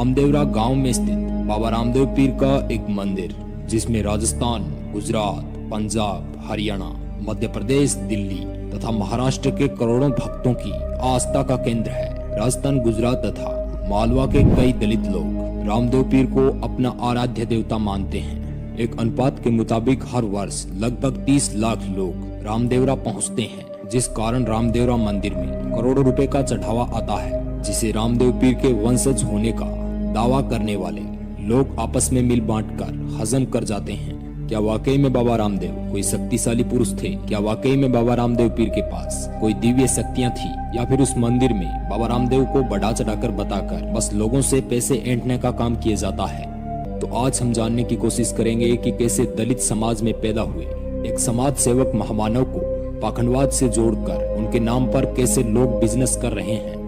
रामदेवरा गांव में स्थित बाबा रामदेव पीर का एक मंदिर, जिसमें राजस्थान, गुजरात, पंजाब, हरियाणा, मध्य प्रदेश, दिल्ली तथा महाराष्ट्र के करोड़ों भक्तों की आस्था का केंद्र है। राजस्थान, गुजरात तथा मालवा के कई दलित लोग रामदेव पीर को अपना आराध्य देवता मानते हैं। एक अनुपात के मुताबिक हर वर्ष लगभग 30 लाख लोग रामदेवरा पहुंचते हैं, जिस कारण रामदेवरा मंदिर में करोड़ों रुपए का चढ़ावा आता है, जिसे रामदेव पीर के वंशज होने का दावा करने वाले लोग आपस में मिल बांटकर हजम कर जाते हैं। क्या वाकई में बाबा रामदेव कोई शक्तिशाली पुरुष थे? क्या वाकई में बाबा रामदेव पीर के पास कोई दिव्य शक्तियां थी, या फिर उस मंदिर में बाबा रामदेव को बढ़ा चढ़ाकर बताकर बस लोगों से पैसे ऐंठने का काम किया जाता है? तो आज हम जानने की कोशिश करेंगे कि कैसे दलित समाज में पैदा हुए एक समाज सेवक महामानव को पाखंडवाद से जोड़कर उनके नाम पर कैसे लोग बिजनेस कर रहे हैं।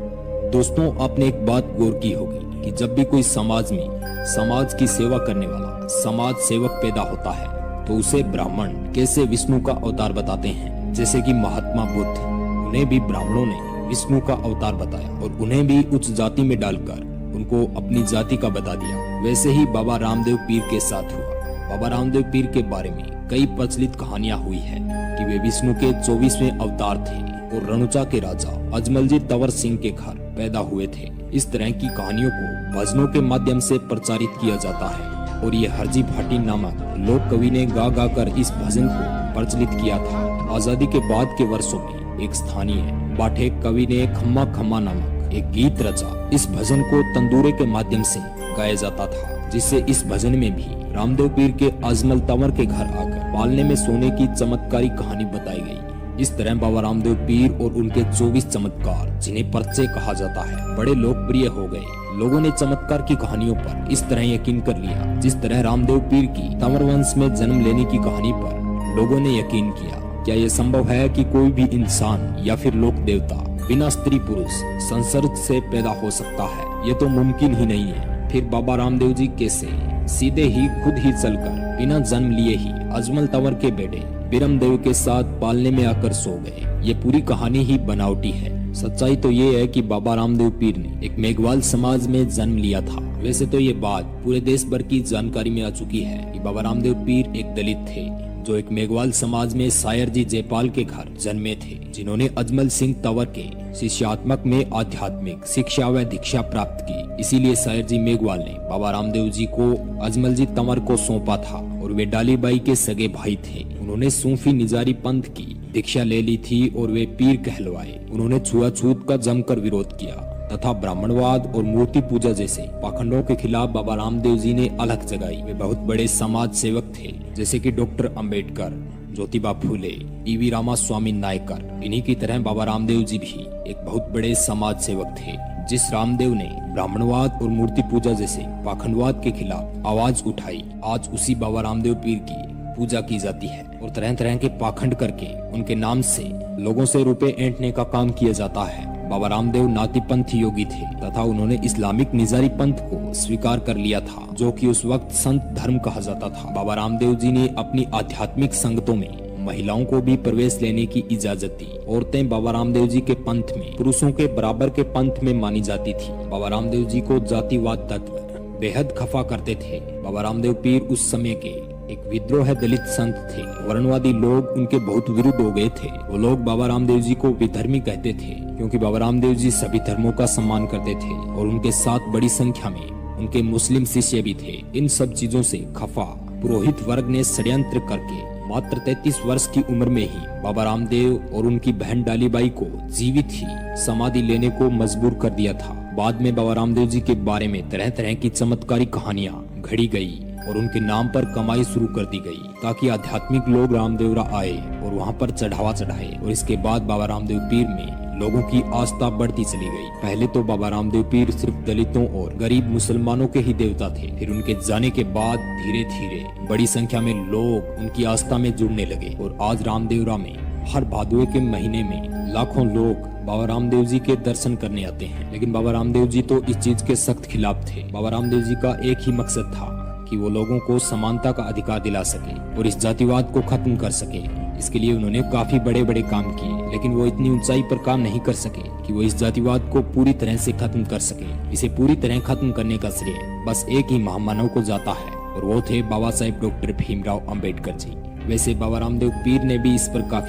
दोस्तों, आपने एक बात गौर की होगी कि जब भी कोई समाज में समाज की सेवा करने वाला समाज सेवक पैदा होता है, तो उसे ब्राह्मण कैसे विष्णु का अवतार बताते हैं। जैसे कि महात्मा बुद्ध, उन्हें भी ब्राह्मणों ने विष्णु का अवतार बताया और उन्हें भी उच्च जाति में डालकर उनको अपनी जाति का बता दिया। वैसे ही बाबा रामदेव पीर के साथ हुआ। बाबा रामदेव पीर के बारे में कई प्रचलित कहानियां हुई है कि वे विष्णु के 24वें अवतार थे और रणुचा के राजा अजमलजी तंवर सिंह के घर पैदा हुए थे। इस तरह की कहानियों को भजनों के माध्यम से प्रचारित किया जाता है और ये हरजी भाटी नामक लोक कवि ने गा गा कर इस भजन को प्रचलित किया था। आजादी के बाद के वर्षों में एक स्थानीय बाठे कवि ने खम्मा खम्मा नामक एक गीत रचा। इस भजन को तंदूरे के माध्यम से गाया जाता था, जिससे इस भजन में भी रामदेव पीर के अजमल तंवर के घर आकर पालने में सोने की चमत्कारी कहानी बताई गई। इस तरह बाबा रामदेव पीर और उनके 24 चमत्कार, जिन्हें पर्चे कहा जाता है, बड़े लोकप्रिय हो गए। लोगों ने चमत्कार की कहानियों पर इस तरह यकीन कर लिया, जिस तरह रामदेव पीर की तंवर वंश में जन्म लेने की कहानी पर लोगों ने यकीन किया। क्या यह संभव है कि कोई भी इंसान या फिर लोक देवता बिना स्त्री पुरुष संसर्ग से पैदा हो सकता है? ये तो मुमकिन ही नहीं है। फिर बाबा रामदेव जी कैसे सीधे ही खुद ही चलकर बिना जन्म लिए ही अजमल तंवर के बेटे बीरमदेव के साथ पालने में आकर सो गए? ये पूरी कहानी ही बनावटी है। सच्चाई तो ये है कि बाबा रामदेव पीर ने एक मेघवाल समाज में जन्म लिया था। वैसे तो ये बात पूरे देश भर की जानकारी में आ चुकी है कि बाबा रामदेव पीर एक दलित थे, जो एक मेघवाल समाज में सायर जी जयपाल के घर जन्मे थे, जिन्होंने अजमल सिंह तंवर के शिष्यात्मक में आध्यात्मिक शिक्षा व दीक्षा प्राप्त की। इसीलिए सायर जी मेघवाल ने बाबा रामदेव जी को अजमल जी तंवर को सौंपा था और वे डालीबाई के सगे भाई थे। उन्होंने सूफी निजारी पंथ की दीक्षा ले ली थी और वे पीर कहलवाए। उन्होंने छुआछूत का जमकर विरोध किया तथा ब्राह्मणवाद और मूर्ति पूजा जैसे पाखंडों के खिलाफ बाबा रामदेव जी ने अलख जगाई। वे बहुत बड़े समाज सेवक थे, जैसे कि डॉक्टर अंबेडकर, ज्योतिबा फूले, टीवी रामास्वामी नायकर। इन्हीं की तरह बाबा रामदेव जी भी एक बहुत बड़े समाज सेवक थे। जिस रामदेव ने ब्राह्मणवाद और मूर्ति पूजा जैसे पाखंडवाद के खिलाफ आवाज उठाई, आज उसी बाबा रामदेव पीर की पूजा की जाती है और तरह तरह के पाखंड करके उनके नाम से लोगों से रुपए ऐंठने का काम किया जाता है। बाबा रामदेव नातीपंथी योगी थे तथा उन्होंने इस्लामिक निजारी पंथ को स्वीकार कर लिया था, जो कि उस वक्त संत धर्म कहा जाता था। बाबा रामदेव जी ने अपनी आध्यात्मिक संगतों में महिलाओं को भी प्रवेश लेने की इजाजत दी। औरतें बाबा रामदेव जी के पंथ में पुरुषों के बराबर के पंथ में मानी जाती थी। बाबा रामदेव जी को जातिवाद तत्व बेहद खफा करते थे। बाबा रामदेव पीर उस समय के एक विद्रोह दलित संत थे। वर्णवादी लोग उनके बहुत विरुद्ध हो गए थे। वो लोग बाबा रामदेव जी को विधर्मी कहते थे, क्योंकि बाबा रामदेव जी सभी धर्मों का सम्मान करते थे और उनके साथ बड़ी संख्या में उनके मुस्लिम शिष्य भी थे। इन सब चीजों से खफा पुरोहित वर्ग ने षड्यंत्र करके मात्र 33 वर्ष की उम्र में ही बाबा रामदेव और उनकी बहन डालीबाई को जीवित ही समाधि लेने को मजबूर कर दिया था। बाद में बाबा रामदेव जी के बारे में तरह तरह की चमत्कारी कहानियां घड़ी गई और उनके नाम पर कमाई शुरू कर दी गई, ताकि आध्यात्मिक लोग रामदेवरा आए और वहां पर चढ़ावा चढ़ाए। और इसके बाद बाबा रामदेव पीर में लोगों की आस्था बढ़ती चली गई। पहले तो बाबा रामदेव पीर सिर्फ दलितों और गरीब मुसलमानों के ही देवता थे। फिर उनके जाने के बाद धीरे धीरे बड़ी संख्या में लोग उनकी आस्था में जुड़ने लगे और आज रामदेवरा में हर भादुए के महीने में लाखों लोग बाबा रामदेव जी के दर्शन करने आते हैं। लेकिन बाबा रामदेव जी तो इस चीज के सख्त खिलाफ थे। बाबा रामदेव जी का एक ही मकसद था कि वो लोगों को समानता का अधिकार दिला सके और इस जातिवाद को खत्म कर सके। इसके लिए उन्होंने काफी बड़े बड़े काम किए, लेकिन वो इतनी ऊंचाई पर काम नहीं कर सके कि वो इस जातिवाद को पूरी तरह से खत्म कर सके। इसे पूरी तरह खत्म करने का श्रेय बस एक ही महामानव को जाता है, और वो थे बाबा साहेब डॉक्टर भीमराव अंबेडकर जी। वैसे बाबा रामदेव पीर ने भी इस पर काफी